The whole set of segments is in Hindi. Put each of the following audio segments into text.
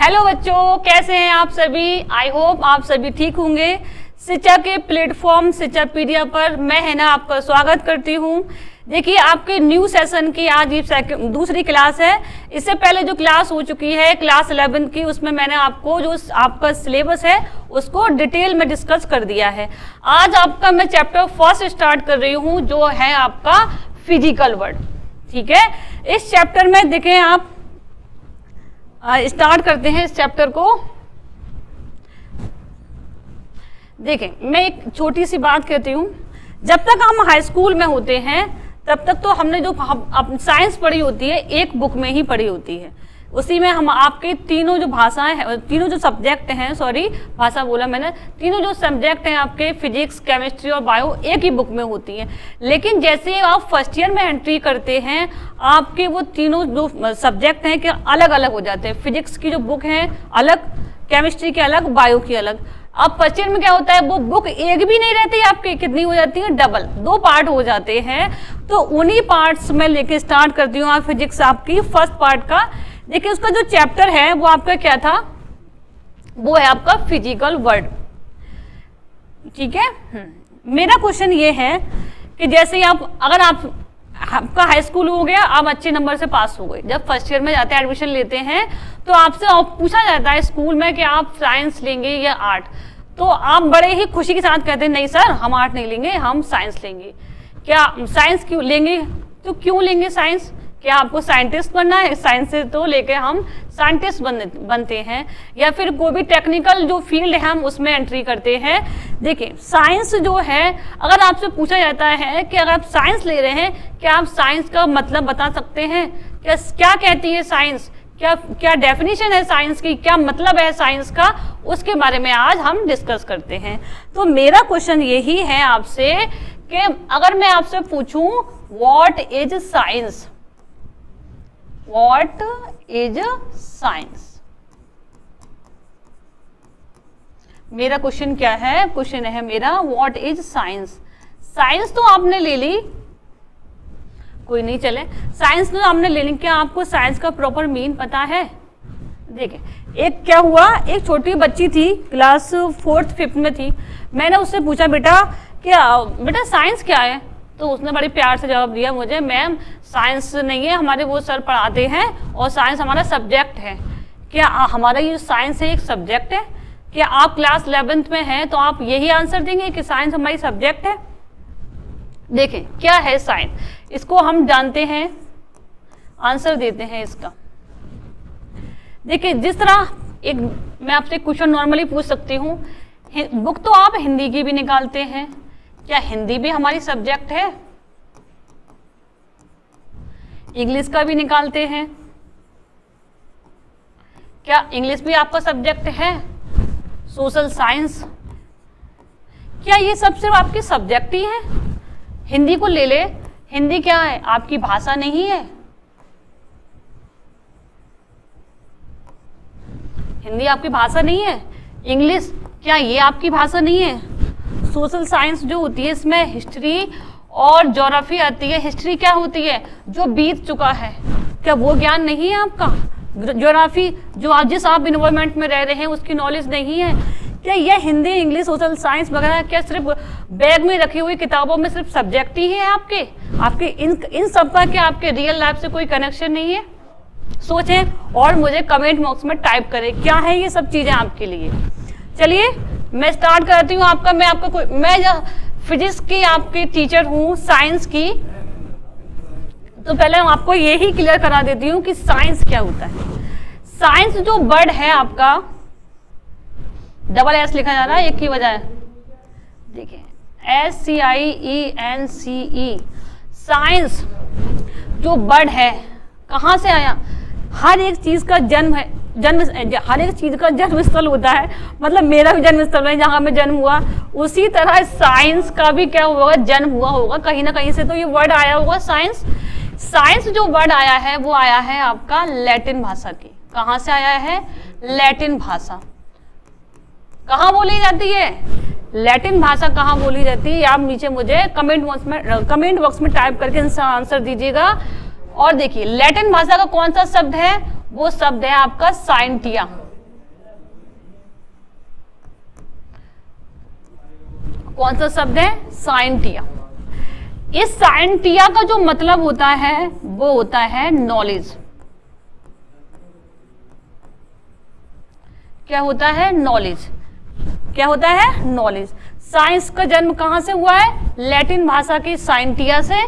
हेलो बच्चों, कैसे हैं आप सभी। आई होप आप सभी ठीक होंगे। शिक्षा के प्लेटफॉर्म शिक्षापीडिया पर मैं है ना आपका स्वागत करती हूं। देखिए, आपके न्यू सेशन की आज ये दूसरी क्लास है। इससे पहले जो क्लास हो चुकी है क्लास 11 की, उसमें मैंने आपको जो आपका सिलेबस है उसको डिटेल में डिस्कस कर दिया है। आज आपका मैं चैप्टर फर्स्ट स्टार्ट कर रही हूँ, जो है आपका फिजिकल वर्ड। ठीक है, इस चैप्टर में देखें आप, स्टार्ट करते हैं इस चैप्टर को। देखें, मैं एक छोटी सी बात कहती हूँ। जब तक हम हाई स्कूल में होते हैं तब तक तो हमने जो साइंस पढ़ी होती है एक बुक में ही पढ़ी होती है। उसी में हम आपके तीनों जो भाषाएं हैं, तीनों जो सब्जेक्ट हैं, सॉरी भाषा बोला मैंने, तीनों जो सब्जेक्ट हैं आपके फिजिक्स, केमिस्ट्री और बायो एक ही बुक में होती हैं। लेकिन जैसे आप फर्स्ट ईयर में एंट्री करते हैं आपके वो तीनों जो सब्जेक्ट हैं कि अलग अलग हो जाते हैं। फिजिक्स की जो बुक है अलग, केमिस्ट्री की अलग, बायो की अलग। अब फर्स्ट ईयर में क्या होता है, वो बुक एक भी नहीं रहती आपकी, कितनी हो जाती है, डबल, 2 पार्ट हो जाते हैं। तो उन्हीं पार्ट्स में लेके स्टार्ट करती हूँ। आप फिजिक्स आपकी फर्स्ट पार्ट का देखिए, उसका जो चैप्टर है वो आपका क्या था, वो है आपका फिजिकल वर्ड। ठीक है, मेरा क्वेश्चन ये है कि जैसे अगर आपका हाई स्कूल हो गया, आप अच्छे नंबर से पास हो गए, जब फर्स्ट ईयर में जाते हैं एडमिशन लेते हैं तो आपसे पूछा जाता है स्कूल में कि आप साइंस लेंगे या आर्ट, तो आप बड़े ही खुशी के साथ कहते हैं नहीं सर हम आर्ट नहीं लेंगे, हम साइंस लेंगे। क्या साइंस क्यों लेंगे, तो क्यों लेंगे साइंस, क्या आपको साइंटिस्ट बनना है, साइंस से तो लेके हम साइंटिस्ट बनते हैं, या फिर कोई भी टेक्निकल जो फील्ड है हम उसमें एंट्री करते हैं। देखिए, साइंस जो है, अगर आपसे पूछा जाता है कि अगर आप साइंस ले रहे हैं, क्या आप साइंस का मतलब बता सकते हैं, क्या कहती है साइंस, क्या डेफिनेशन है साइंस की, क्या मतलब है साइंस का, उसके बारे में आज हम डिस्कस करते हैं। तो मेरा क्वेश्चन यही है आपसे कि अगर मैं आपसे पूछूं what is science, What is science? मेरा क्वेश्चन क्या है, क्वेश्चन है मेरा What is science? साइंस तो आपने ले ली, कोई नहीं, चले साइंस तो आपने ले ली, क्या आपको साइंस का प्रॉपर मीन पता है। देखिए, एक क्या हुआ, एक छोटी बच्ची थी, क्लास 4th 5th में थी। मैंने उससे पूछा बेटा साइंस क्या है, तो उसने बड़े प्यार से जवाब दिया मुझे, मैम साइंस नहीं है, हमारे वो सर पढ़ाते हैं और साइंस हमारा सब्जेक्ट है। क्या हमारा ये साइंस है एक सब्जेक्ट है, क्या आप क्लास 11th में हैं तो आप यही आंसर देंगे कि साइंस हमारी सब्जेक्ट है। देखें क्या है साइंस, इसको हम जानते हैं, आंसर देते हैं इसका। देखिए, जिस तरह मैं आपसे क्वेश्चन नॉर्मली पूछ सकती हूँ, बुक तो आप हिंदी की भी निकालते हैं, क्या हिंदी भी हमारी सब्जेक्ट है, इंग्लिश का भी निकालते हैं, क्या इंग्लिश भी आपका सब्जेक्ट है, सोशल साइंस, क्या ये सब सिर्फ आपके सब्जेक्ट ही हैं। हिंदी को ले ले, हिंदी क्या है, आपकी भाषा नहीं है, हिंदी आपकी भाषा नहीं है। इंग्लिश क्या ये आपकी भाषा नहीं है। सोशल साइंस जो होती है इसमें हिस्ट्री और ज्योग्राफी आती है। हिस्ट्री क्या होती है, जो बीत चुका है, क्या वो ज्ञान नहीं है आपका। ज्योग्राफी जो जिस आप इन्वायरमेंट में रह रहे हैं उसकी नॉलेज नहीं है। क्या यह हिंदी, इंग्लिश, सोशल साइंस वगैरह क्या सिर्फ बैग में रखी हुई किताबों में सिर्फ सब्जेक्ट ही है आपके इन सब का क्या आपके रियल लाइफ से कोई कनेक्शन नहीं है। सोचें और मुझे कमेंट बॉक्स में टाइप करें क्या है ये सब चीजें आपके लिए। चलिए मैं स्टार्ट करती हूँ आपका, मैं फिजिक्स की आपकी टीचर हूँ, साइंस की, तो पहले मैं आपको यही क्लियर करा देती हूँ कि साइंस क्या होता है। साइंस जो वर्ड है आपका, डबल एस लिखा जा रहा है एक की बजाय, देखिए SCIENCE, साइंस जो वर्ड है कहाँ से आया। हर एक चीज का हर एक चीज का जन्म स्थल होता है, मतलब मेरा भी जन्म स्थल है जहाँ मैं जन्म हुआ, उसी तरह साइंस का भी क्या होगा, जन्म हुआ होगा कहीं ना कहीं से, तो ये वर्ड आया होगा साइंस। साइंस जो वर्ड आया है वो आया है आपका लैटिन भाषा की। कहाँ से आया है, लैटिन भाषा। कहाँ बोली जाती है, लैटिन भाषा कहाँ बोली जाती है, आप नीचे मुझे कमेंट बॉक्स में टाइप करके इनका आंसर दीजिएगा। और देखिए लैटिन भाषा का कौन सा शब्द है, वो शब्द है आपका साइंटिया। कौन सा शब्द है? साइंटिया। इस साइंटिया का जो मतलब होता है वो होता है नॉलेज। क्या होता है? नॉलेज। क्या होता है? नॉलेज। साइंस का जन्म कहां से हुआ है? लैटिन भाषा की साइंटिया से,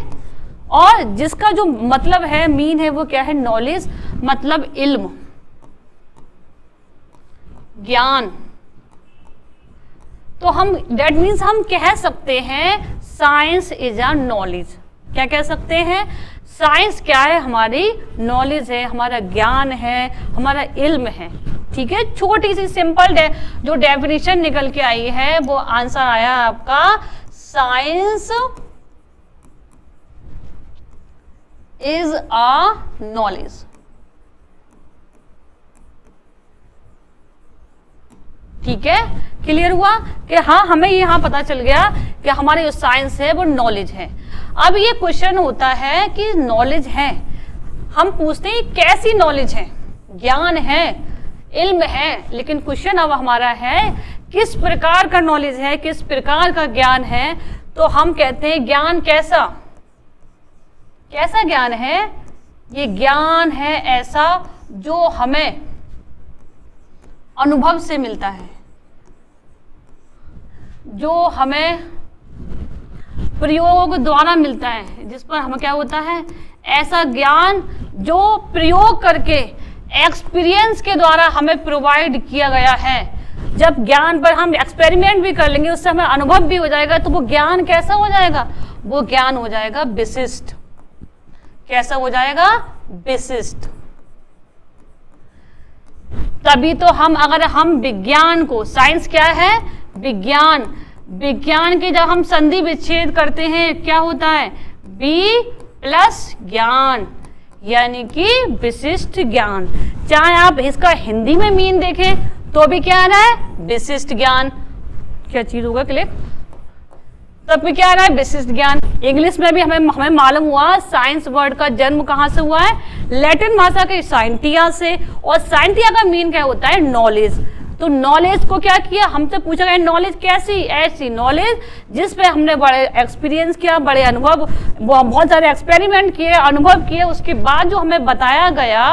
और जिसका जो मतलब है, मीन है, वो क्या है? नॉलेज, मतलब इल्म, ज्ञान। तो हम दैट मीन्स हम कह सकते हैं साइंस इज अ नॉलेज। क्या कह सकते हैं? साइंस क्या है? हमारी नॉलेज है, हमारा ज्ञान है, हमारा इल्म है। ठीक है, छोटी सी सिंपल जो डेफिनेशन निकल के आई है वो आंसर आया आपका, साइंस इज अ नॉलेज। ठीक है, क्लियर हुआ कि हाँ, हमें यहाँ पता चल गया कि हमारी जो साइंस है वो नॉलेज है। अब ये क्वेश्चन होता है कि नॉलेज है, हम पूछते हैं कैसी नॉलेज है? ज्ञान है, इल्म है, लेकिन क्वेश्चन अब हमारा है किस प्रकार का नॉलेज है, किस प्रकार का ज्ञान है? तो हम कहते हैं ज्ञान कैसा? कैसा ज्ञान है? ये ज्ञान है ऐसा जो हमें अनुभव से मिलता है, जो हमें प्रयोग द्वारा मिलता है, जिस पर हमें क्या होता है? ऐसा ज्ञान जो प्रयोग करके, एक्सपीरियंस के द्वारा हमें प्रोवाइड किया गया है। जब ज्ञान पर हम एक्सपेरिमेंट भी कर लेंगे, उससे हमें अनुभव भी हो जाएगा, तो वो ज्ञान कैसा हो जाएगा? वो ज्ञान हो जाएगा विशिष्ट। कैसा हो जाएगा? विशिष्ट। तभी तो अगर हम विज्ञान को, साइंस क्या है? विज्ञान। विज्ञान की जब हम संधि विच्छेद करते हैं क्या होता है? बी प्लस ज्ञान, यानी कि विशिष्ट ज्ञान। चाहे आप इसका हिंदी में मीन देखें तो भी क्या आ रहा है? विशिष्ट ज्ञान। क्या चीज होगा? क्लिक। तब भी क्या आ रहा है? विशिष्ट ज्ञान। इंग्लिश में भी हमें मालूम हुआ साइंस वर्ड का जन्म कहाँ से हुआ है? लैटिन भाषा के साइंटिया से, और साइंटिया का मीन क्या होता है? नॉलेज। तो नॉलेज को क्या किया? हमसे पूछा गया नॉलेज कैसी? ऐसी नॉलेज जिस पे हमने बड़े एक्सपीरियंस किया, बड़े अनुभव, बहुत सारे एक्सपेरिमेंट किए, अनुभव किए, उसके बाद जो हमें बताया गया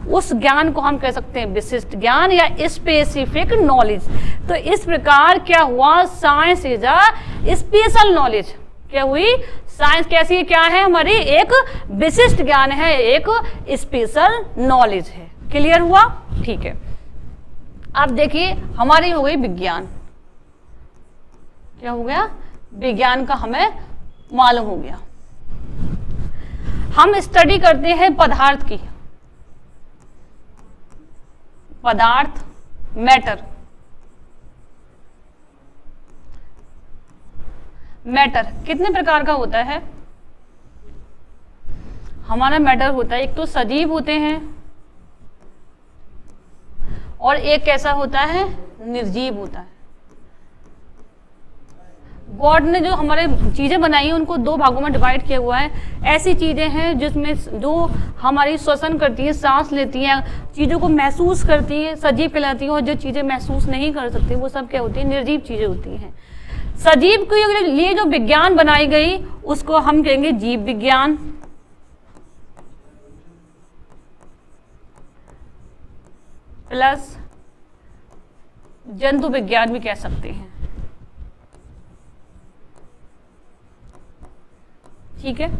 उस ज्ञान को हम कह सकते हैं विशिष्ट ज्ञान या स्पेसिफिक नॉलेज। तो इस प्रकार क्या हुआ? Science is a special knowledge. क्या हुई? साइंस कैसी? क्या है? हमारी एक विशिष्ट ज्ञान है, एक स्पेशल नॉलेज है। क्लियर हुआ? ठीक है। अब देखिए हमारी हो गई विज्ञान। क्या हो गया? विज्ञान का हमें मालूम हो गया। हम स्टडी करते हैं पदार्थ की। पदार्थ, मैटर। मैटर कितने प्रकार का होता है? हमारा मैटर होता है, एक तो सजीव होते हैं और एक कैसा होता है? निर्जीव होता है। गॉड ने जो हमारे चीजें बनाई हैं उनको दो भागों में डिवाइड किया हुआ है। ऐसी चीजें हैं जिसमें जो हमारी श्वसन करती है, सांस लेती हैं, चीजों को महसूस करती है, सजीव कहलाती है, और जो चीजें महसूस नहीं कर सकती वो सब क्या होती है? निर्जीव चीजें होती हैं। सजीव के लिए जो विज्ञान बनाई गई उसको हम कहेंगे जीव विज्ञान। प्लस जंतु विज्ञान भी कह सकते हैं। ठीक है।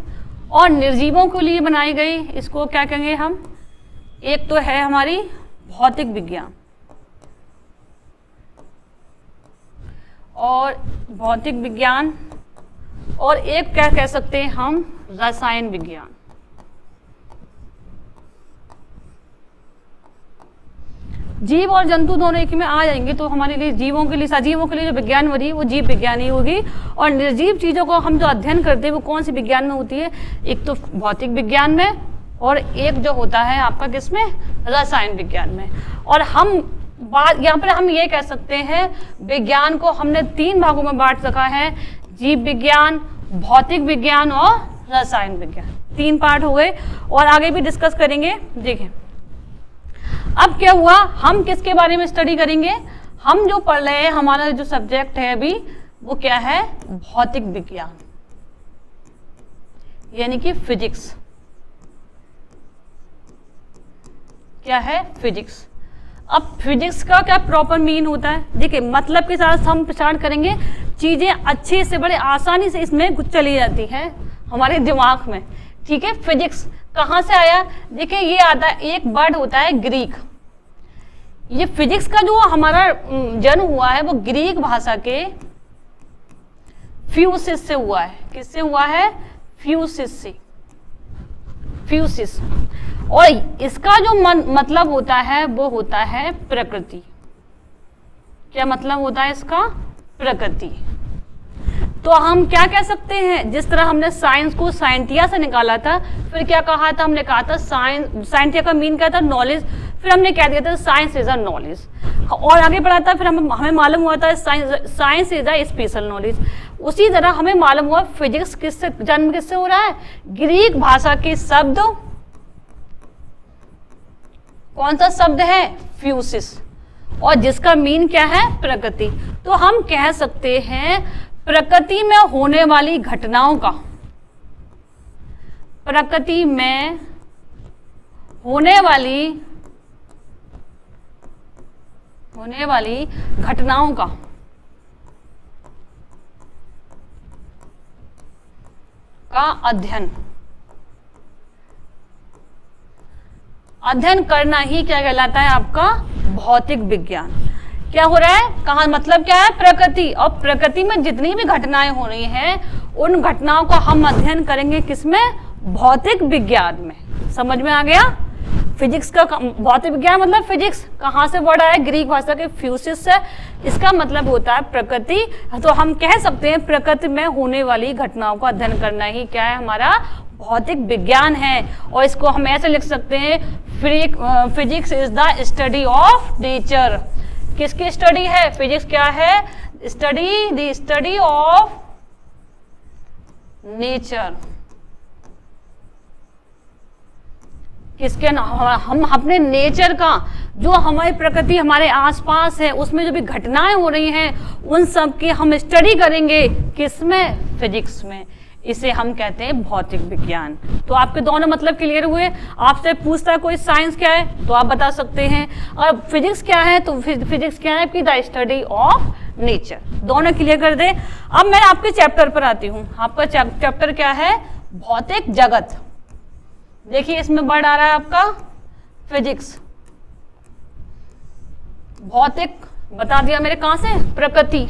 और निर्जीवों के लिए बनाई गई इसको क्या कहेंगे हम? एक तो है हमारी भौतिक विज्ञान, और भौतिक विज्ञान, और एक क्या कह सकते हैं हम? रसायन विज्ञान। जीव और जंतु दोनों एक में आ जाएंगे तो हमारे लिए जीवों के लिए, सजीवों के लिए जो विज्ञान बनी वो जीव विज्ञान ही होगी। और निर्जीव चीजों को हम जो अध्ययन करते हैं वो कौन सी विज्ञान में होती है? एक तो भौतिक विज्ञान में, और एक जो होता है आपका किसमें? रसायन विज्ञान में। और हम बात यहाँ पर हम ये कह सकते हैं विज्ञान को हमने तीन भागों में बांट रखा है, जीव विज्ञान, भौतिक विज्ञान और रसायन विज्ञान। तीन पार्ट हो गए और आगे भी डिस्कस करेंगे। देखें अब क्या हुआ, हम किसके बारे में स्टडी करेंगे? हम जो पढ़ रहे हैं, हमारा जो सब्जेक्ट है अभी वो क्या है? भौतिक विज्ञान, यानी कि फिजिक्स। क्या है? फिजिक्स। अब फिजिक्स का क्या प्रॉपर मीन होता है? देखिए, मतलब के साथ हम प्रचार करेंगे, चीजें अच्छे से बड़े आसानी से इसमें चली जाती हैं हमारे दिमाग में। ठीक है, फिजिक्स कहाँ से आया? देखिए, ये आता है, एक वर्ड होता है ग्रीक। ये फिजिक्स का जो हमारा जन्म हुआ है वो ग्रीक भाषा के फ्यूसिस से हुआ है। किससे हुआ है? फ्यूसिस से। फ्यूसिस। और इसका जो मतलब होता है वो होता है प्रकृति। क्या मतलब होता है इसका? प्रकृति। तो हम क्या कह सकते हैं, जिस तरह हमने साइंस को साइंटिया से निकाला था, फिर क्या कहा था? हमने कहा था साइंटिया का मीन क्या था? नॉलेज। फिर हमने कह दिया था साइंस इज अ नॉलेज। और आगे बढ़ा था, फिर हमें मालूम हुआ था science is a special knowledge. उसी तरह हमें मालूम हुआ फिजिक्स किससे जन्म किससे हो रहा है? ग्रीक भाषा के शब्द, कौन सा शब्द है? फ्यूसिस, और जिसका मीन क्या है? प्रकृति। तो हम कह सकते हैं प्रकृति में होने वाली घटनाओं का, प्रकृति में होने वाली घटनाओं का अध्ययन करना ही क्या कहलाता है? आपका भौतिक विज्ञान। क्या हो रहा है? कहाँ, मतलब क्या है? प्रकृति। और प्रकृति में जितनी भी घटनाएं हो रही हैं, उन घटनाओं को हम अध्ययन करेंगे किसमें? भौतिक विज्ञान में। समझ में आ गया? फिजिक्स का भौतिक विज्ञान मतलब फिजिक्स कहाँ से वर्ड आया? ग्रीक भाषा के फ्यूसिस से। इसका मतलब होता है प्रकृति। तो हम कह सकते हैं प्रकृति में होने वाली घटनाओं का अध्ययन करना ही क्या है? हमारा भौतिक विज्ञान है। और इसको हम ऐसे लिख सकते हैं, physics is the study of nature. किसकी स्टडी है? फिजिक्स क्या है? The study of nature. किसके? हम अपने नेचर का, जो हमारी प्रकृति हमारे आसपास है, उसमें जो भी घटनाएं हो रही हैं, उन सब की हम स्टडी करेंगे। किसमें? फिजिक्स में। इसे हम कहते हैं भौतिक विज्ञान। तो आपके दोनों मतलब क्लियर हुए। आपसे पूछता है कोई साइंस क्या है, तो आप बता सकते हैं, और फिजिक्स क्या है, तो फिजिक्स क्या है? The study of nature. दोनों क्लियर कर दे। अब मैं आपके चैप्टर पर आती हूँ। आपका चैप्टर क्या है? भौतिक जगत। देखिए, इसमें वर्ड आ रहा है आपका फिजिक्स। भौतिक बता दिया मेरे, कहां से? प्रकृति।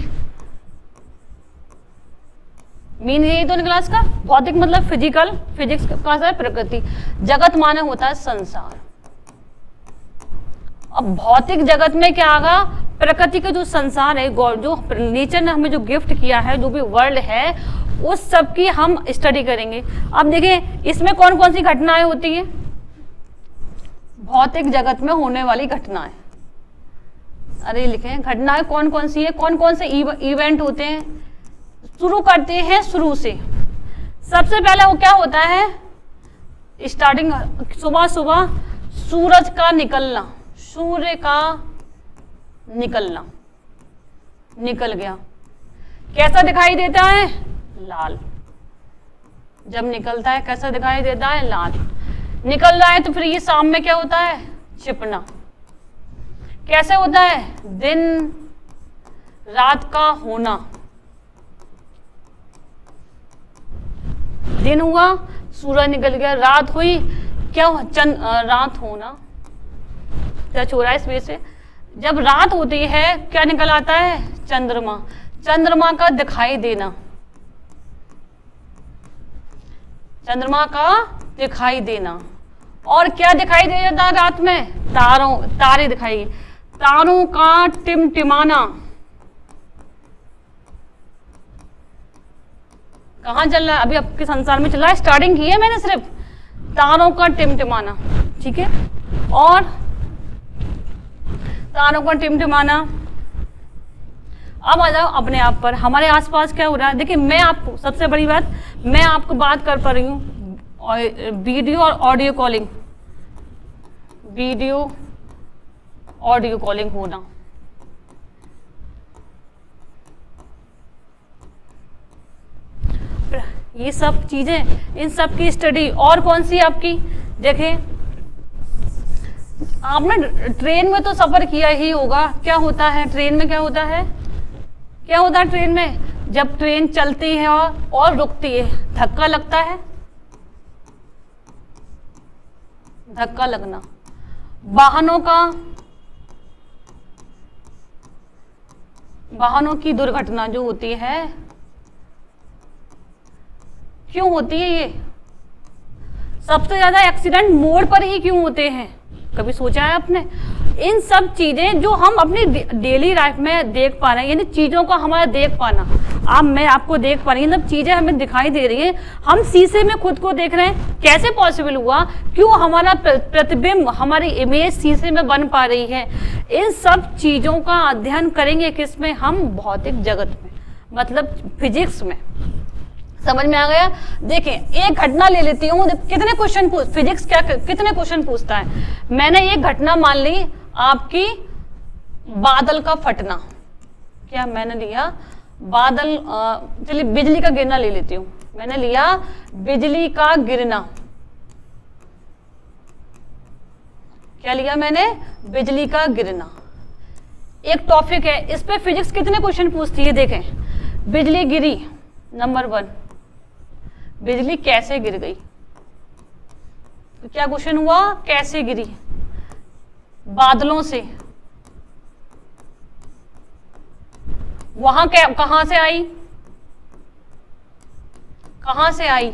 मीन यही तो निकला इसका। भौतिक मतलब फिजिकल, फिजिक्स कहां से? प्रकृति। जगत माने होता है संसार। अब भौतिक जगत में क्या आगा? प्रकृति का जो संसार है, जो नेचर ने हमें जो गिफ्ट किया है, जो भी वर्ल्ड है, उस सब की हम स्टडी करेंगे। अब देखिए, इसमें कौन कौन सी घटनाएं होती हैं? भौतिक जगत में होने वाली घटनाएं। अरे लिखें, घटनाएं कौन कौन सी है, कौन कौन से इवेंट होते हैं। शुरू करते हैं शुरू से। सबसे पहले वो क्या होता है? स्टार्टिंग, सुबह सुबह सूरज का निकलना, सूर्य का निकलना। निकल गया, कैसा दिखाई देता है? लाल। जब निकलता है कैसा दिखाई देता है? लाल। निकल रहा है तो फिर ये शाम में क्या होता है? छिपना। कैसे होता है? दिन रात का होना। दिन हुआ, सूरज निकल गया, रात हुई, क्या हुआ? रात होना। टच हो रहा है इस वजह से। जब रात होती है क्या निकल आता है? चंद्रमा। चंद्रमा का दिखाई देना, चंद्रमा का दिखाई देना। और क्या दिखाई दे जाता है रात में? तारे दिखाई, तारों का टिमटिमाना। कहाँ चल रहा है? अभी आपके संसार में चल रहा है, स्टार्टिंग की है मैंने सिर्फ। तारों का टिमटिमाना, ठीक है। और तारों का टिमटिमाना। अब आ जाओ अपने आप पर, हमारे आसपास क्या हो रहा है। देखिए, मैं आपको सबसे बड़ी बात, मैं आपको बात कर पा रही हूँ वीडियो और audio calling, video audio calling होना। ये सब चीजें, इन सब की स्टडी। और कौन सी आपकी, देखें आपने ट्रेन में तो सफर किया ही होगा, क्या होता है ट्रेन में, क्या होता है, क्या होता है ट्रेन में, जब ट्रेन चलती है और रुकती है, धक्का लगता है, धक्का लगना। वाहनों की दुर्घटना जो होती है, क्यों होती है ये, सबसे ज्यादा एक्सीडेंट मोड़ पर ही क्यों होते हैं, कभी सोचा है आपने? इन सब चीजें जो हम अपनी डेली लाइफ में देख पा रहे हैं, यानी चीजों का हमारा देख पाना, मैं आपको देख पा रही हूँ, सब चीजें हमें दिखाई दे रही हैं, हम शीशे में खुद को देख रहे हैं, कैसे पॉसिबल हुआ, क्यों हमारा प्रतिबिंब, हमारी इमेज शीशे में बन पा रही है। इन सब चीजों का अध्ययन करेंगे किसमें, हम भौतिक जगत में, मतलब फिजिक्स में। समझ में आ गया? देखें एक घटना ले लेती हूँ, कितने क्वेश्चन फिजिक्स क्या कितने क्वेश्चन पूछता है। मैंने एक घटना मान ली आपकी बादल का फटना, क्या मैंने लिया बादल, चलिए बिजली का गिरना ले लेती हूँ, मैंने लिया बिजली का गिरना, क्या लिया मैंने, बिजली का गिरना। एक टॉपिक है, इस पे फिजिक्स कितने क्वेश्चन पूछती है। देखें बिजली गिरी, नंबर 1, बिजली कैसे गिर गई, तो क्या क्वेश्चन हुआ, कैसे गिरी, बादलों से, वहां कहां से आई, कहां से आई,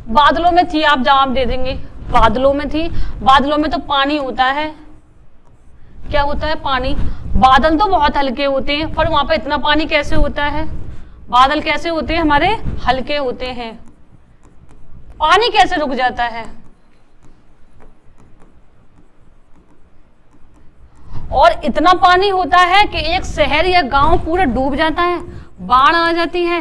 बादलों में थी, आप जवाब दे देंगे, बादलों में थी, बादलों में तो पानी होता है, क्या होता है, पानी। बादल तो बहुत हल्के होते हैं, पर वहां पे इतना पानी कैसे होता है, बादल कैसे होते हैं हमारे, हल्के होते हैं, पानी कैसे रुक जाता है, और इतना पानी होता है कि एक शहर या गांव पूरा डूब जाता है, बाढ़ आ जाती है।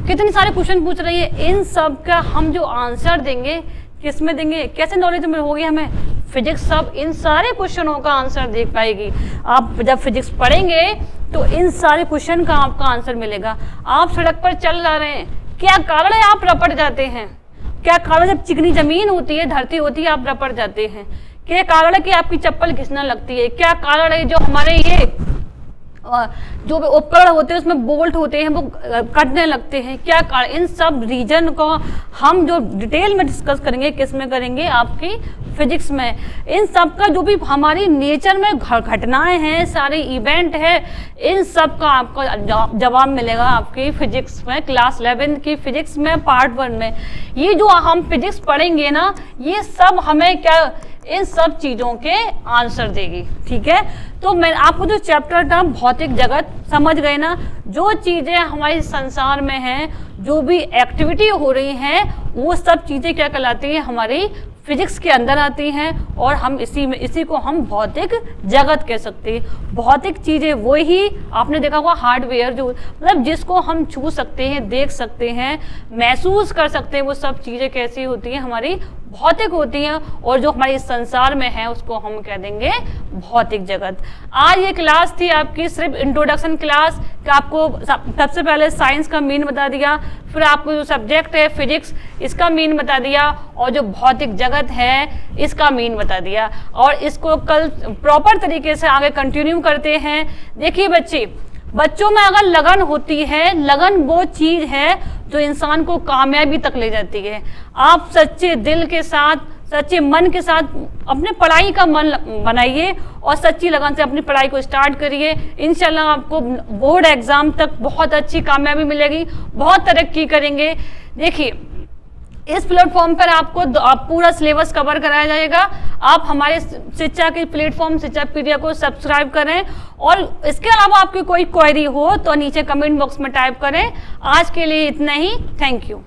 कितने सारे क्वेश्चन पूछ रही है, इन सब का हम जो आंसर देंगे किस में देंगे, कैसे नॉलेज में होगी हमें, फिजिक्स सब इन सारे क्वेश्चनों का आंसर देख पाएगी। आप जब फिजिक्स पढ़ेंगे तो इन सारे क्वेश्चन का आपका आंसर मिलेगा। आप सड़क पर चल रहे हैं, क्या कारण है आप रपट जाते हैं, क्या कारण, जब चिकनी जमीन होती है, धरती होती है, आप रपट जाते हैं, क्या कारण है कि आपकी चप्पल घिसने लगती है, क्या कारण है जो हमारे ये जो भी उपकरण होते हैं उसमें बोल्ट होते हैं वो कटने लगते हैं, क्या कारण, इन सब रीजन को हम जो डिटेल में डिस्कस करेंगे, किस में करेंगे, आपकी फिजिक्स में। इन सब का जो भी हमारी नेचर में घटनाएं हैं, सारे इवेंट है, इन सब का आपका जवाब मिलेगा आपकी फिजिक्स में, क्लास 11 की फिजिक्स में पार्ट 1 में। ये जो हम फिजिक्स पढ़ेंगे ना, ये सब हमें क्या, इन सब चीजों के आंसर देगी। ठीक है, तो मैं आपको जो चैप्टर था भौतिक जगत समझ गए ना, जो चीजें हमारे संसार में हैं, जो भी एक्टिविटी हो रही हैं, वो सब चीजें क्या कहलाती हैं, हमारी फिजिक्स के अंदर आती हैं, और हम इसी को हम भौतिक जगत कह सकते हैं। भौतिक चीजें वो ही आपने देखा होगा, हार्डवेयर जो मतलब जिसको हम छू सकते हैं, देख सकते हैं, महसूस कर सकते हैं, वो सब चीजें कैसी होती हैं, हमारी भौतिक होती हैं, और जो हमारे संसार में है उसको हम कह देंगे भौतिक जगत। आज ये क्लास थी आपकी सिर्फ इंट्रोडक्शन क्लास, कि आपको सबसे पहले साइंस का मीन बता दिया, फिर आपको जो सब्जेक्ट है फिजिक्स इसका मीन बता दिया, और जो भौतिक जगत है इसका मीन बता दिया, और इसको कल प्रॉपर तरीके से आगे कंटिन्यू करते हैं। देखिए बच्चों में अगर लगन होती है, लगन वो चीज है जो इंसान को कामयाबी तक ले जाती है। आप सच्चे दिल के साथ, सच्चे मन के साथ अपने पढ़ाई का मन बनाइए, और सच्ची लगन से अपनी पढ़ाई को स्टार्ट करिए। इंशाल्लाह आपको बोर्ड एग्जाम तक बहुत अच्छी कामयाबी मिलेगी, बहुत तरक्की करेंगे। देखिए इस प्लेटफॉर्म पर आपको पूरा सिलेबस कवर कराया जाएगा। आप हमारे शिक्षा के प्लेटफॉर्म शिक्षा पीडिया को सब्सक्राइब करें, और इसके अलावा आपकी कोई क्वेरी हो तो नीचे कमेंट बॉक्स में टाइप करें। आज के लिए इतना ही, थैंक यू।